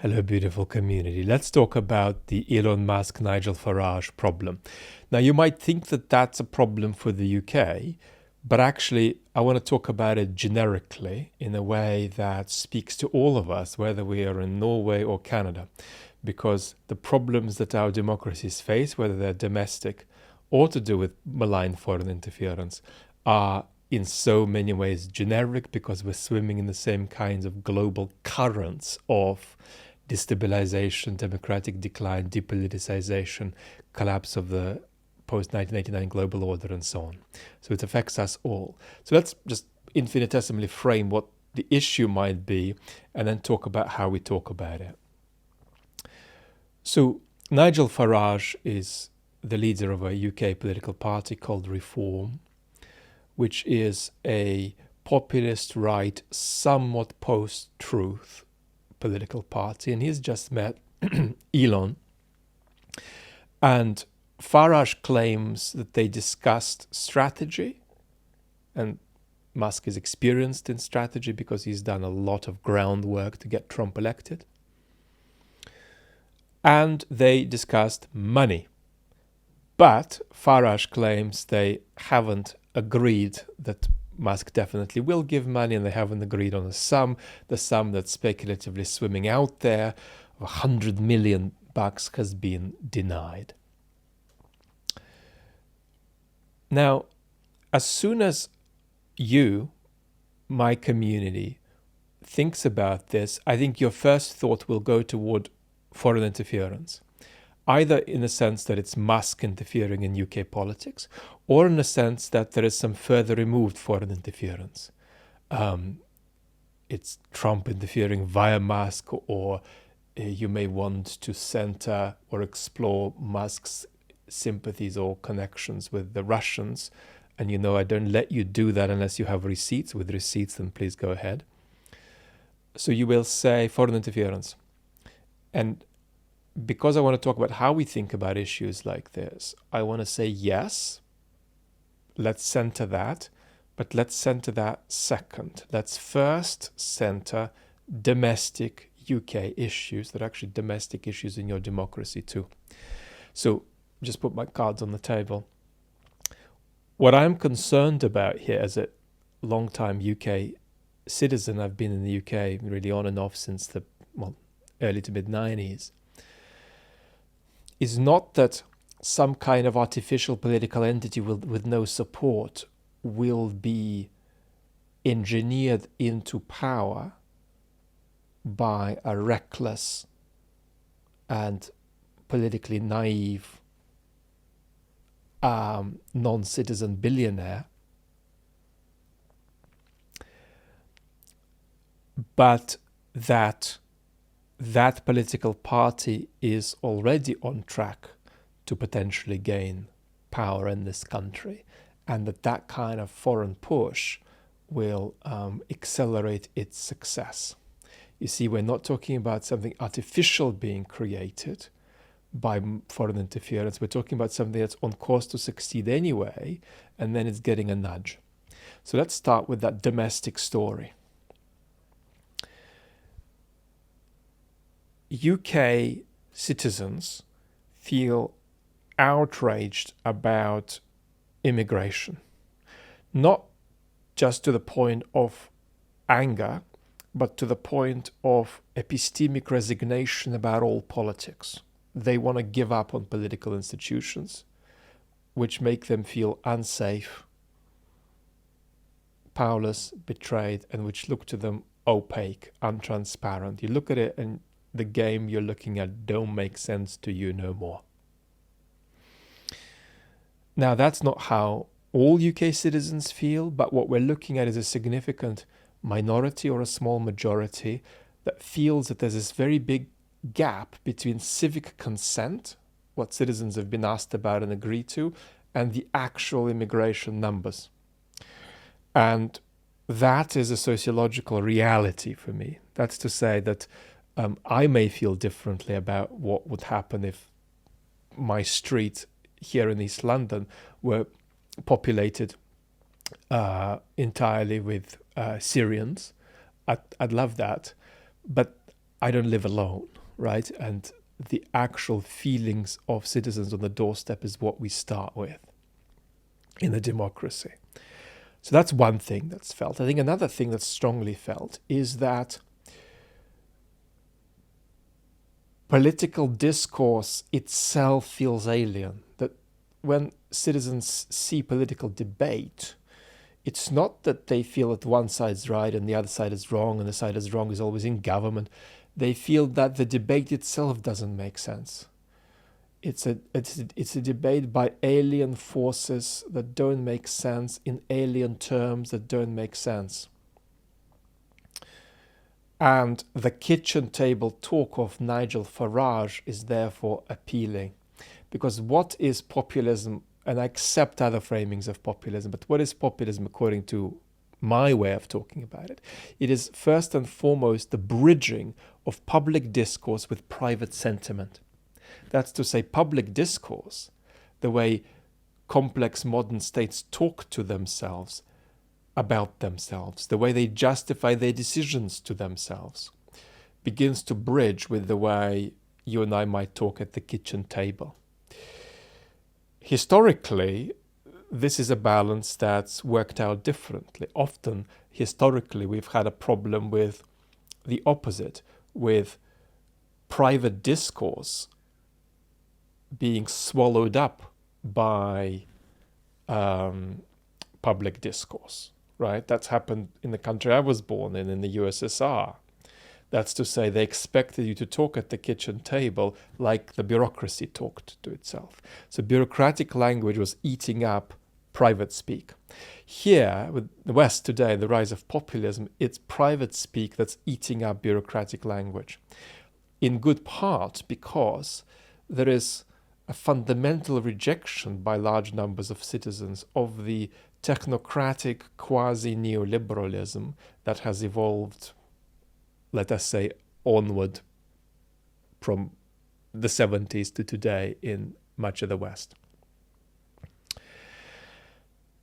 Hello, beautiful community. Let's talk about the Elon Musk-Nigel Farage problem. Now, you might think that that's a problem for the UK, but actually, I want to talk about it generically in a way that speaks to all of us, whether we are in Norway or Canada, because the problems that our democracies face, whether they're domestic or to do with malign foreign interference, are in so many ways generic because we're swimming in the same kinds of global currents of destabilization, democratic decline, depoliticization, collapse of the post-1989 global order, and so on. So it affects us all. So let's just infinitesimally frame what the issue might be and then talk about how we talk about it. So Nigel Farage is the leader of a UK political party called Reform, which is a populist right, somewhat post-truth political party, and he's just met Elon. And Farage claims that they discussed strategy, and Musk is experienced in strategy because he's done a lot of groundwork to get Trump elected. And they discussed money. But Farage claims they haven't agreed that Musk definitely will give money, and they haven't agreed on the sum that's speculatively swimming out there of $100 million has been denied. Now, as soon as you, my community, thinks about this, I think your first thought will go toward foreign interference, either in the sense that it's Musk interfering in UK politics, or in the sense that there is some further removed foreign interference. It's Trump interfering via Musk, or you may want to center or explore Musk's sympathies or connections with the Russians. And I don't let you do that unless you have receipts. With receipts, then please go ahead. So you will say foreign interference. And because I want to talk about how we think about issues like this, I want to say yes, let's center that, but let's center that second. Let's first center domestic UK issues that are actually domestic issues in your democracy too. So just put my cards on the table. What I'm concerned about here as a long-time UK citizen, I've been in the UK really on and off since the early to mid-90s, is not that some kind of artificial political entity with no support will be engineered into power by a reckless and politically naive non-citizen billionaire, but that political party is already on track to potentially gain power in this country, and that kind of foreign push will accelerate its success. You see, we're not talking about something artificial being created by foreign interference. We're talking about something that's on course to succeed anyway, and then it's getting a nudge. So let's start with that domestic story. UK citizens feel outraged about immigration, not just to the point of anger, but to the point of epistemic resignation about all politics. They want to give up on political institutions, which make them feel unsafe, powerless, betrayed, and which look to them opaque, untransparent. You look at it and the game you're looking at don't make sense to you no more. Now, that's not how all UK citizens feel, but what we're looking at is a significant minority or a small majority that feels that there's this very big gap between civic consent, what citizens have been asked about and agreed to, and the actual immigration numbers. And that is a sociological reality for me. That's to say that I may feel differently about what would happen if my street here in East London were populated entirely with Syrians. I'd love that. But I don't live alone, right? And the actual feelings of citizens on the doorstep is what we start with in a democracy. So that's one thing that's felt. I think another thing that's strongly felt is that political discourse itself feels alien. That when citizens see political debate, it's not that they feel that one side's right and the other side is wrong, and the side that's wrong is always in government. They feel that the debate itself doesn't make sense. It's a debate by alien forces that don't make sense, in alien terms that don't make sense. And the kitchen table talk of Nigel Farage is therefore appealing. Because what is populism? And I accept other framings of populism, but what is populism according to my way of talking about it? It is first and foremost the bridging of public discourse with private sentiment. That's to say, public discourse, the way complex modern states talk to themselves, about themselves, the way they justify their decisions to themselves, begins to bridge with the way you and I might talk at the kitchen table. Historically, this is a balance that's worked out differently. Often, historically, we've had a problem with the opposite, with private discourse being swallowed up by public discourse, right? That's happened in the country I was born in the USSR. That's to say, they expected you to talk at the kitchen table like the bureaucracy talked to itself. So bureaucratic language was eating up private speak. Here, with the West today, the rise of populism, it's private speak that's eating up bureaucratic language. In good part because there is a fundamental rejection by large numbers of citizens of the technocratic quasi-neoliberalism that has evolved, let us say, onward from the 70s to today in much of the West.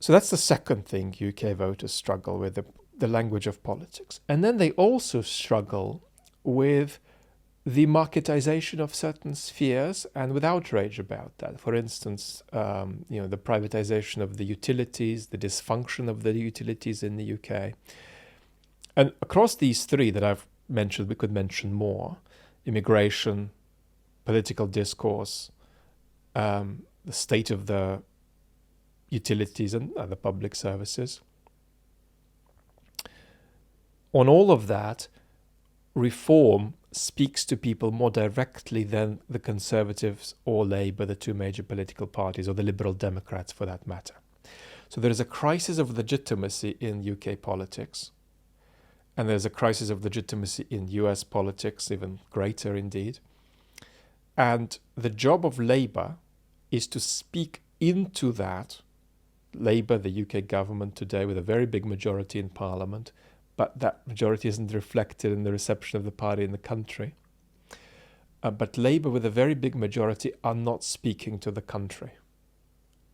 So that's the second thing UK voters struggle with, the language of politics. And then they also struggle with the marketization of certain spheres and with outrage about that. For instance, the privatization of the utilities, the dysfunction of the utilities in the UK. And across these three that I've mentioned, we could mention more: immigration, political discourse, the state of the utilities and other public services. On all of that, reform speaks to people more directly than the Conservatives or Labour, the two major political parties, or the Liberal Democrats for that matter. So there is a crisis of legitimacy in UK politics, and there's a crisis of legitimacy in US politics, even greater indeed. And the job of Labour is to speak into that. Labour, the UK government today, with a very big majority in Parliament, but that majority isn't reflected in the reception of the party in the country. But Labour, with a very big majority, are not speaking to the country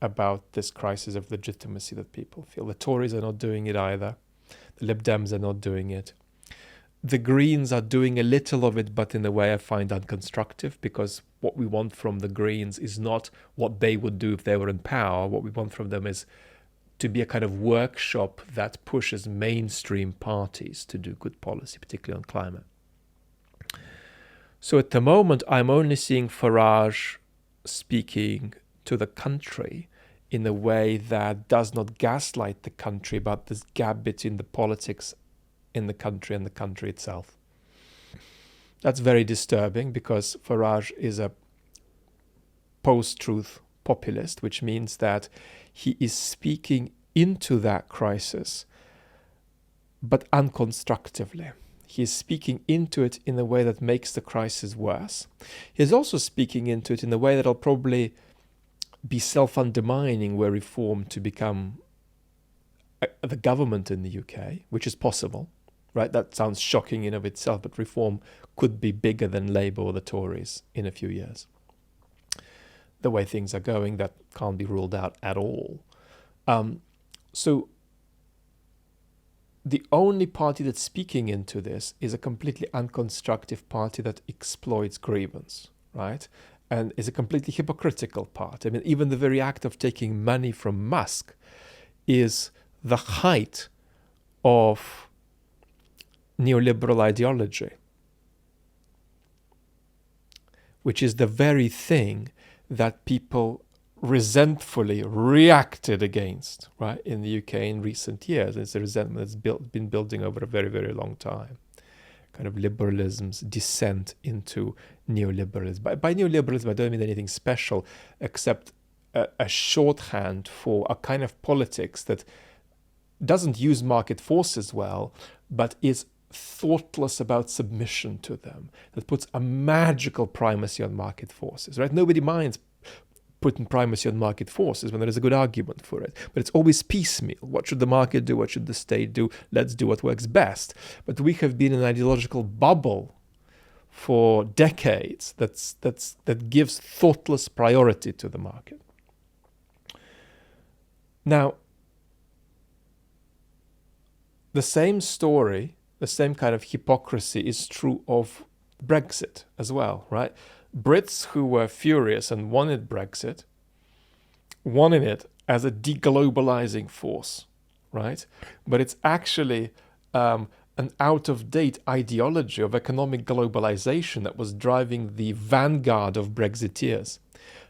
about this crisis of legitimacy that people feel. The Tories are not doing it either. The Lib Dems are not doing it. The Greens are doing a little of it, but in a way I find unconstructive, because what we want from the Greens is not what they would do if they were in power. What we want from them is to be a kind of workshop that pushes mainstream parties to do good policy, particularly on climate. So at the moment, I'm only seeing Farage speaking to the country in a way that does not gaslight the country about this gap between the politics in the country and the country itself. That's very disturbing, because Farage is a post-truth populist, which means that he is speaking into that crisis, but unconstructively. He is speaking into it in a way that makes the crisis worse. He is also speaking into it in a way that will probably be self-undermining were reform to become the government in the UK, which is possible, right? That sounds shocking in of itself, but reform could be bigger than Labour or the Tories in a few years. The way things are going, that can't be ruled out at all. So the only party that's speaking into this is a completely unconstructive party that exploits grievance, right? And is a completely hypocritical party. I mean, even the very act of taking money from Musk is the height of neoliberal ideology, which is the very thing that people resentfully reacted against, right, in the UK in recent years. It's a resentment that's been building over a very, very long time. Kind of liberalism's descent into neoliberalism. By neoliberalism, I don't mean anything special, except a shorthand for a kind of politics that doesn't use market forces well, but is thoughtless about submission to them, that puts a magical primacy on market forces, right? Nobody minds putting primacy on market forces when there is a good argument for it, but it's always piecemeal. What should the market do? What should the state do? Let's do what works best. But we have been in an ideological bubble for decades that gives thoughtless priority to the market. Now, the same story, the same kind of hypocrisy is true of Brexit as well, right? Brits who were furious and wanted Brexit, wanted it as a deglobalizing force, right? But it's actually an out-of-date ideology of economic globalization that was driving the vanguard of Brexiteers.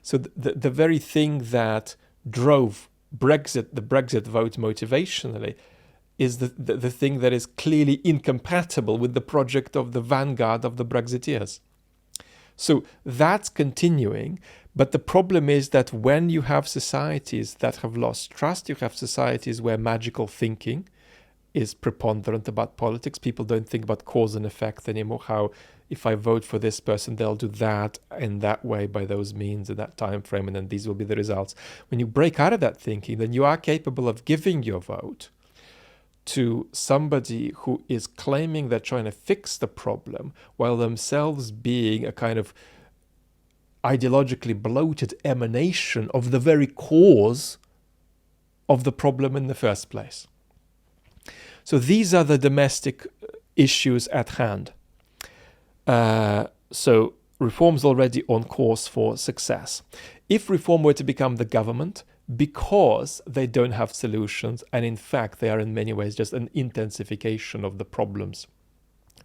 So the very thing that drove the Brexit vote motivationally is the thing that is clearly incompatible with the project of the vanguard of the Brexiteers. So that's continuing, but the problem is that when you have societies that have lost trust, you have societies where magical thinking is preponderant about politics. People don't think about cause and effect anymore, how if I vote for this person, they'll do that in that way, by those means, in that time frame, and then these will be the results. When you break out of that thinking, then you are capable of giving your vote to somebody who is claiming they're trying to fix the problem while themselves being a kind of ideologically bloated emanation of the very cause of the problem in the first place. So these are the domestic issues at hand. So reform's already on course for success. If reform were to become the government, because they don't have solutions, and in fact they are in many ways just an intensification of the problems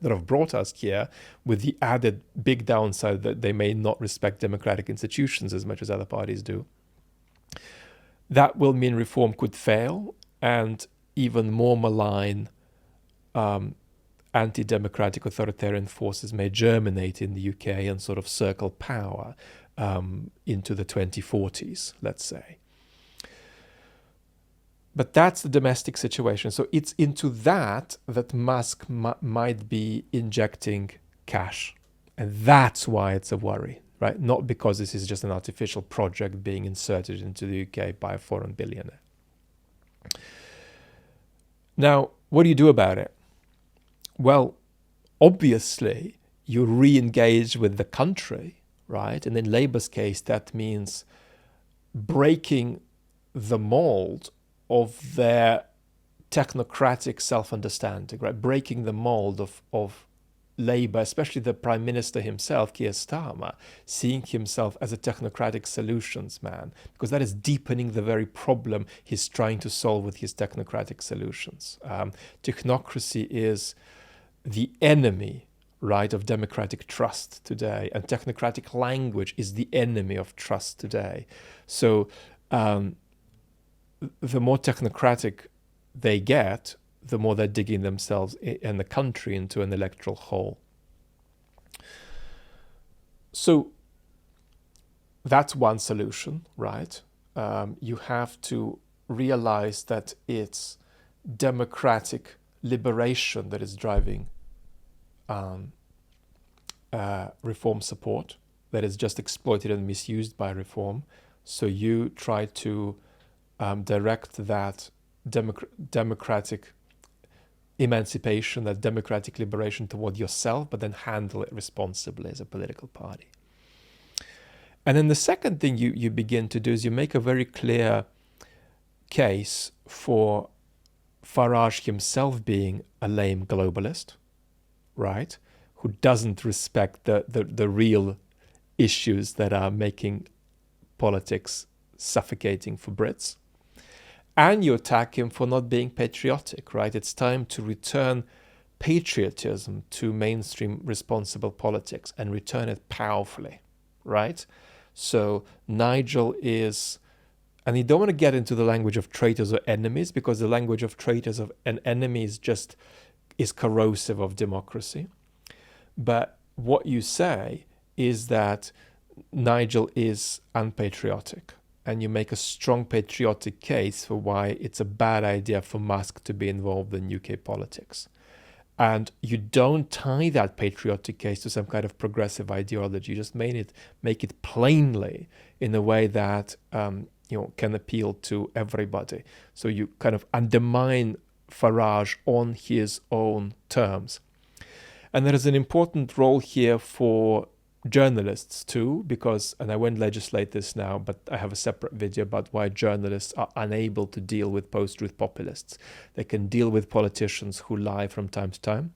that have brought us here, with the added big downside that they may not respect democratic institutions as much as other parties do, that will mean reform could fail, and even more malign anti-democratic authoritarian forces may germinate in the UK and sort of circle power into the 2040s, let's say. But that's the domestic situation. So it's into that Musk might be injecting cash. And that's why it's a worry, right? Not because this is just an artificial project being inserted into the UK by a foreign billionaire. Now, what do you do about it? Well, obviously, you re-engage with the country, right? And in Labour's case, that means breaking the mold of their technocratic self-understanding, right? Breaking the mold of Labour, especially the Prime Minister himself, Keir Starmer, seeing himself as a technocratic solutions man, because that is deepening the very problem he's trying to solve with his technocratic solutions. Technocracy is the enemy, right, of democratic trust today, and technocratic language is the enemy of trust today. So the more technocratic they get, the more they're digging themselves and the country into an electoral hole. So that's one solution, right? You have to realize that it's democratic liberation that is driving reform support, that is just exploited and misused by reform. So you try to direct that democratic emancipation, that democratic liberation toward yourself, but then handle it responsibly as a political party. And then the second thing you begin to do is you make a very clear case for Farage himself being a lame globalist, right, who doesn't respect the real issues that are making politics suffocating for Brits. And you attack him for not being patriotic, right? It's time to return patriotism to mainstream responsible politics and return it powerfully, right? So Nigel is, and you don't want to get into the language of traitors or enemies, because the language of traitors and enemies just is corrosive of democracy. But what you say is that Nigel is unpatriotic, and you make a strong patriotic case for why it's a bad idea for Musk to be involved in UK politics. And you don't tie that patriotic case to some kind of progressive ideology. You just make it plainly in a way that can appeal to everybody. So you kind of undermine Farage on his own terms. And there is an important role here for journalists too, because, and I won't legislate this now, but I have a separate video about why journalists are unable to deal with post-truth populists. They can deal with politicians who lie from time to time,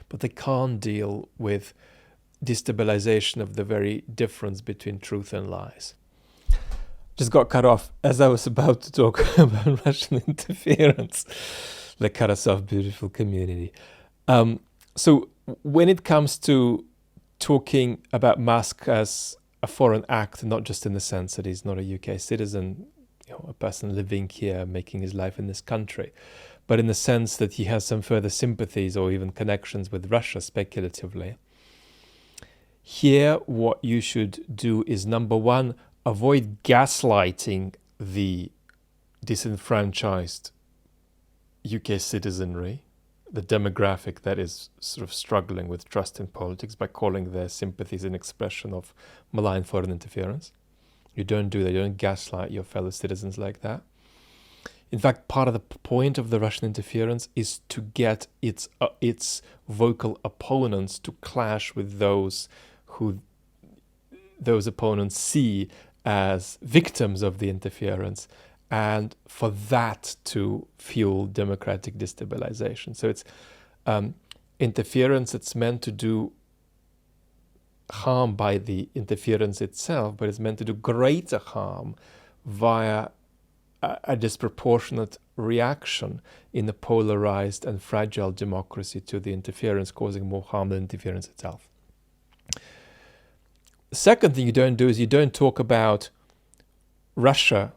but they can't deal with destabilization of the very difference between truth and lies. Just got cut off as I was about to talk about Russian interference. They cut us off, beautiful community. So when it comes to talking about Musk as a foreign actor, not just in the sense that he's not a UK citizen, a person living here, making his life in this country, but in the sense that he has some further sympathies or even connections with Russia speculatively. Here, what you should do is, number one, avoid gaslighting the disenfranchised UK citizenry, the demographic that is sort of struggling with trust in politics, by calling their sympathies an expression of malign foreign interference. You don't do that. You don't gaslight your fellow citizens like that. In fact, part of the point of the Russian interference is to get its vocal opponents to clash with those who those opponents see as victims of the interference, and for that to fuel democratic destabilization. So it's interference that's meant to do harm by the interference itself, but it's meant to do greater harm via a disproportionate reaction in a polarized and fragile democracy to the interference, causing more harm than interference itself. The second thing you don't do is you don't talk about Russia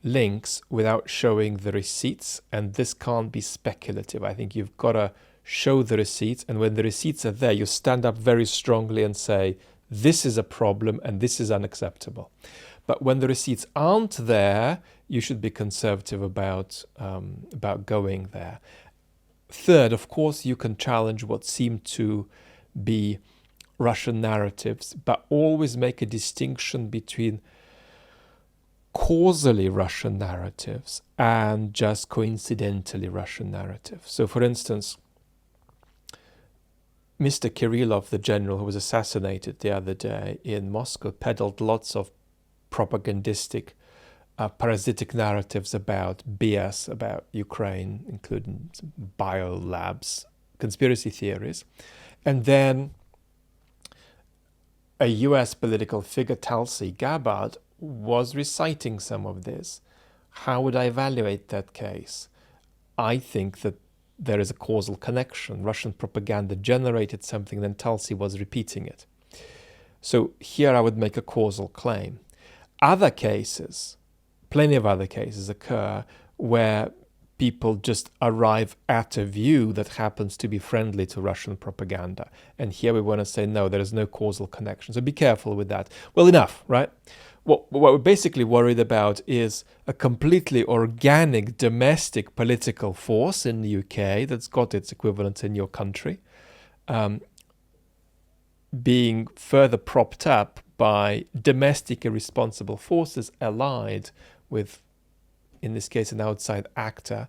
links without showing the receipts, and this can't be speculative. I think you've got to show the receipts, and when the receipts are there, you stand up very strongly and say, this is a problem and this is unacceptable. But when the receipts aren't there, you should be conservative about going there. Third, of course, you can challenge what seem to be Russian narratives, but always make a distinction between causally Russian narratives and just coincidentally Russian narratives. So, for instance, Mr. Kirillov, the general who was assassinated the other day in Moscow, peddled lots of propagandistic, parasitic narratives about BS, about Ukraine, including biolabs, conspiracy theories. And then a US political figure, Tulsi Gabbard, was reciting some of this. How would I evaluate that case? I think that there is a causal connection. Russian propaganda generated something, then Tulsi was repeating it. So here I would make a causal claim. Other cases, plenty of other cases occur where people just arrive at a view that happens to be friendly to Russian propaganda. And here we want to say, no, there is no causal connection. So be careful with that. Well, enough, right? What we're basically worried about is a completely organic domestic political force in the UK that's got its equivalent in your country, being further propped up by domestic irresponsible forces allied with, in this case, an outside actor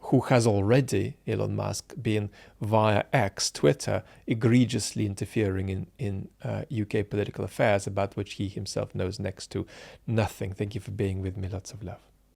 who has already, Elon Musk, been via X, Twitter, egregiously interfering in UK political affairs about which he himself knows next to nothing. Thank you for being with me. Lots of love.